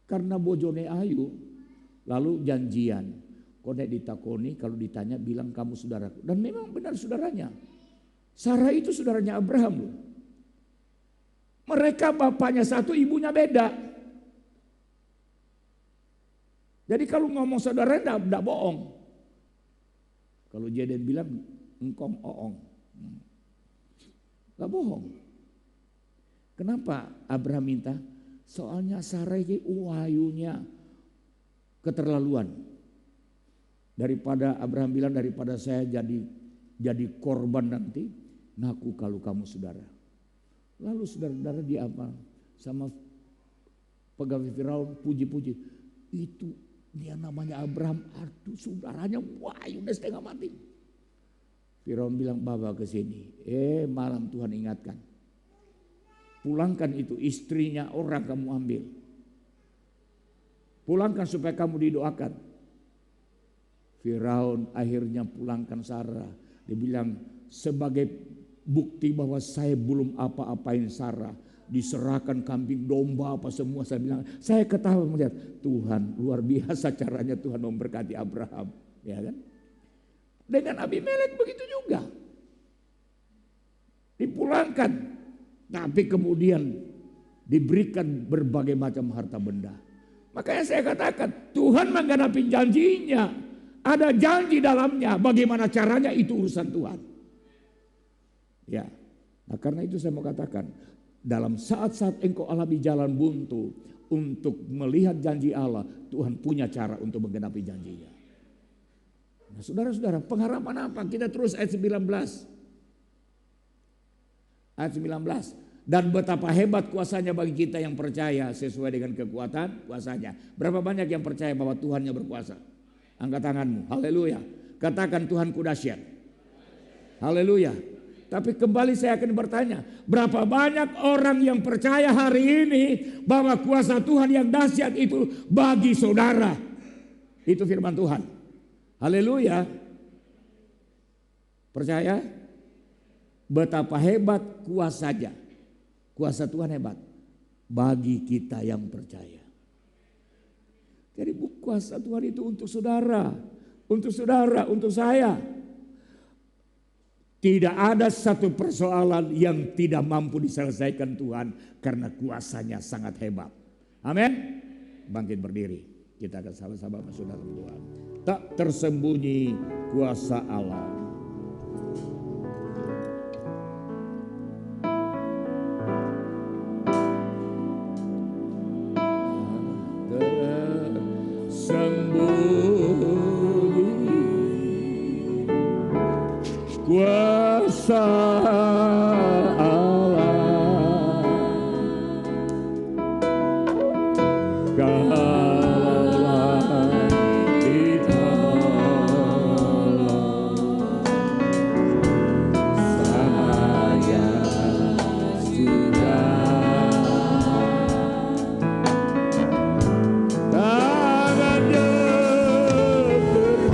Karena bojone ayu, lalu janjian. Kode ditakoni, kalau ditanya bilang kamu saudaraku. Dan memang benar saudaranya. Sarah itu saudaranya Abraham loh. Mereka bapaknya satu, ibunya beda. Jadi kalau ngomong saudara enggak bohong. Kalau Jeden bilang engkong oong. Enggak bohong. Kenapa Abraham minta? Soalnya Sarah ini wayunya keterlaluan. Daripada Abraham bilang daripada saya jadi korban nanti, ngaku kalau kamu saudara. Lalu saudara-saudara dia apa? Sama pegawai Firaun puji-puji. Itu dia namanya Abraham, aduh saudaranya wayu udah setengah mati. Firaun bilang bawa ke sini. Malam Tuhan ingatkan. Pulangkan itu istrinya orang kamu ambil. Pulangkan supaya kamu didoakan. Firaun akhirnya pulangkan Sarah. Dia bilang sebagai bukti bahwa saya belum apa-apain Sarah. Diserahkan kambing domba apa semua. Saya bilang saya ketawa melihat Tuhan luar biasa caranya Tuhan memberkati Abraham. Ya kan? Dengan Abimelek begitu juga. Dipulangkan. Tapi kemudian diberikan berbagai macam harta benda. Makanya saya katakan Tuhan menggenapi janjinya. Ada janji dalamnya. Bagaimana caranya itu urusan Tuhan. Ya, nah karena itu saya mau katakan. Dalam saat-saat engkau alami jalan buntu. Untuk melihat janji Allah. Tuhan punya cara untuk menggenapi janjinya. Nah saudara-saudara, pengharapan apa? Kita terus ayat 19. Ayat 19. Dan betapa hebat kuasanya bagi kita yang percaya sesuai dengan kekuatan kuasanya. Berapa banyak yang percaya bahwa Tuhannya berkuasa? Angkat tanganmu. Haleluya. Katakan Tuhanku dahsyat. Haleluya. Tapi kembali saya akan bertanya. Berapa banyak orang yang percaya hari ini bahwa kuasa Tuhan yang dahsyat itu bagi saudara. Itu firman Tuhan. Haleluya. Percaya? Betapa hebat kuasanya. Kuasa Tuhan hebat. Bagi kita yang percaya. Jadi kuasa Tuhan itu untuk saudara. Untuk saudara, untuk saya. Tidak ada satu persoalan yang tidak mampu diselesaikan Tuhan. Karena kuasanya sangat hebat. Amin. Bangkit berdiri. Kita akan sama-sama masuk dalam Tuhan. Tak tersembunyi kuasa Allah. Kuasa Allah kalaulah ditolong saya sudah tangannya terbuka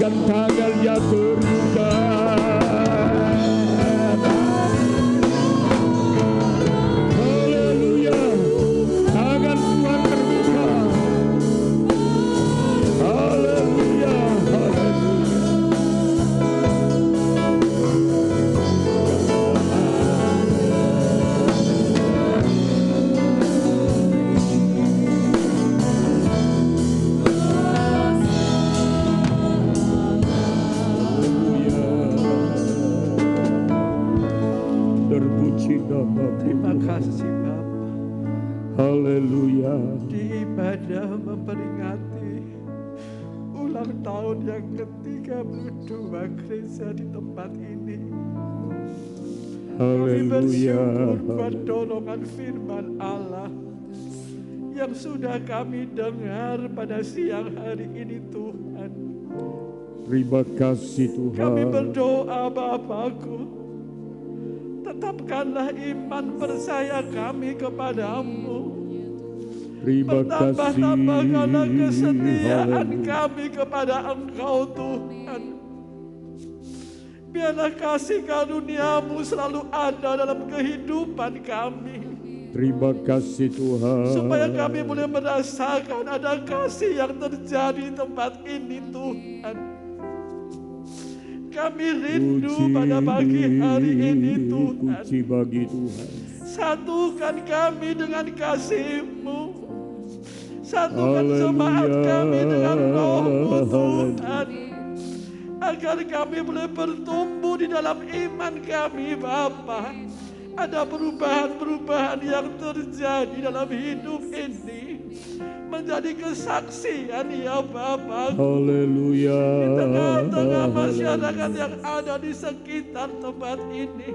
dan tangannya teruskan. Haleluya, tangan Tuhan terbuka. Haleluya, haleluya. Terpuji nama Terima kasih Bapa. Haleluya. Di ibadah memperingati ulang tahun yang ke-32 gereja di tempat ini. Kami Haleluya. bersyukur buat dorongan firman Allah yang sudah kami dengar pada siang hari ini Tuhan. Terima kasih Tuhan. Kami berdoa Bapakku, tetapkanlah iman percaya kami kepadamu. Terima kasih. Bertambah-tambahkanlah kesetiaan Haleluya. kami kepada Engkau Tuhan. Biarlah kasih karuniamu selalu ada dalam kehidupan kami. Terima kasih Tuhan. Supaya kami boleh merasakan ada kasih yang terjadi di tempat ini Tuhan. Kami rindu pada pagi hari ini Tuhan. Puji bagi Tuhan. Satukan kami dengan kasih-Mu. Satukan Haleluya. jemaat kami dengan Roh-Mu Tuhan. Agar kami boleh bertumbuh di dalam iman kami Bapa. Ada perubahan-perubahan yang terjadi dalam hidup ini. Menjadi kesaksian ya Bapa. Haleluya. Di tengah-tengah masyarakat yang ada di sekitar tempat ini.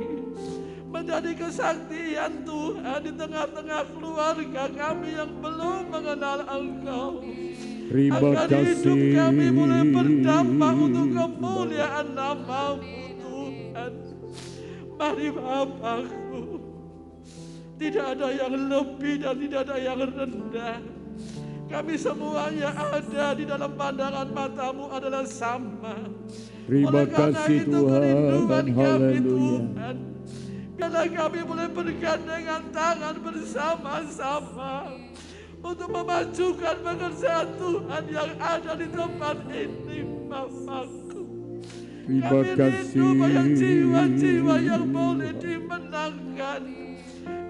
Menjadi kesaksian Tuhan di tengah-tengah keluarga kami yang belum mengenal Engkau. Terima Agar hidup kasih. kami boleh berdampak untuk kemuliaan nama-Mu Tuhan. Mari Bapakku, tidak ada yang lebih dan tidak ada yang rendah. Kami semuanya ada di dalam pandangan mata-Mu adalah sama. Terima Oleh karena kasih itu Tuhan. kerinduan kami Haleluya. Tuhan. Biarlah kami boleh bergandengan tangan bersama-sama untuk memajukan pekerjaan Tuhan yang ada di tempat ini, Bapakku. Terima Kami kasih. rindu banyak jiwa-jiwa yang boleh dimenangkan.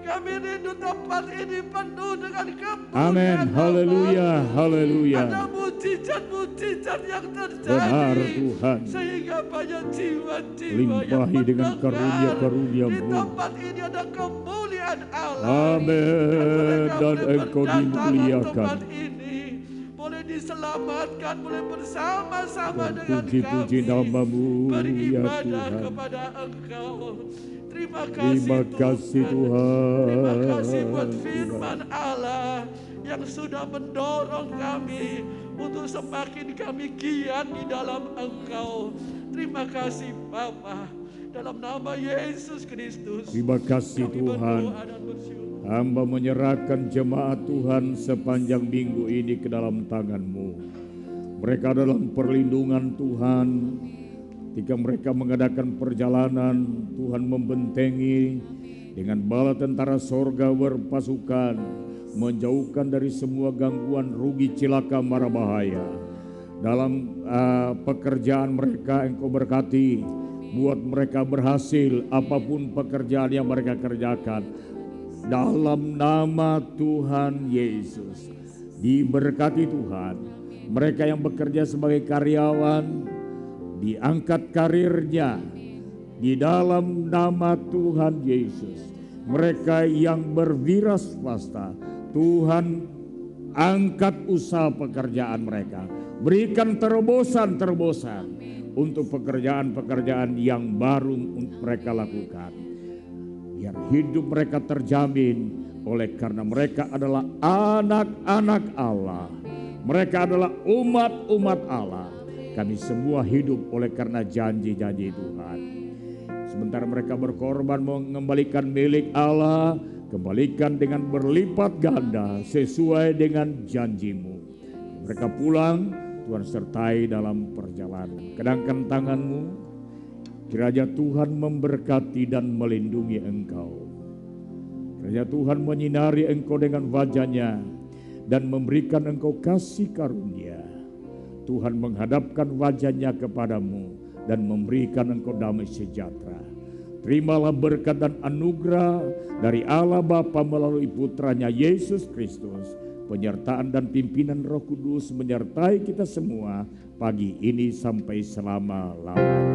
Kami rindu tempat ini penuh dengan kemuliaan. Amin. Haleluya. Haleluya. Ada mujizat-mujizat yang terjadi. Benar Tuhan. Sehingga banyak jiwa-jiwa yang Limpahi dengan mendengar. karunia-karunia-Mu. Di tempat ini ada kemuliaan Allah. Amin. Dan Engkau dimuliakan. Tempat ini boleh diselamatkan, boleh bersama-sama dengan Puji-puji kami nama-Mu ya beribadah Tuhan. kepada Engkau. Terima Terima kasih Tuhan. Terima kasih buat firman Allah yang sudah mendorong kami untuk semakin kami giat di dalam Engkau. Terima kasih Bapa, dalam nama Yesus Kristus. Terima kasih Kami Tuhan. berdoa dan bersyukur. Hamba menyerahkan jemaat Tuhan sepanjang minggu ini ke dalam tangan-Mu. Mereka dalam perlindungan Tuhan. Ketika mereka mengadakan perjalanan, Tuhan membentengi dengan bala tentara sorga berpasukan, menjauhkan dari semua gangguan, rugi, celaka, mara bahaya. Dalam pekerjaan mereka Engkau berkati, buat mereka berhasil apapun pekerjaan yang mereka kerjakan. Dalam nama Tuhan Yesus, diberkati Tuhan. Mereka yang bekerja sebagai karyawan, diangkat karirnya di dalam nama Tuhan Yesus. Mereka yang berwira swasta, Tuhan angkat usaha pekerjaan mereka. Berikan terobosan-terobosan untuk pekerjaan-pekerjaan yang baru mereka lakukan. Biar hidup mereka terjamin oleh karena mereka adalah anak-anak Allah. Mereka adalah umat-umat Allah. Kami semua hidup oleh karena janji-janji Tuhan. Sementara mereka berkorban mengembalikan milik Allah, kembalikan dengan berlipat ganda sesuai dengan janji-Mu. Mereka pulang, Tuhan sertai dalam perjalanan. Kedangkan tanganmu, kiranya Tuhan memberkati dan melindungi engkau. Kiranya Tuhan menyinari engkau dengan wajah-Nya dan memberikan engkau kasih karunia. Tuhan menghadapkan wajah-Nya kepadamu dan memberikan engkau damai sejahtera. Terimalah berkat dan anugerah dari Allah Bapa melalui Putranya Yesus Kristus. Penyertaan dan pimpinan Roh Kudus menyertai kita semua pagi ini sampai selama-lamanya.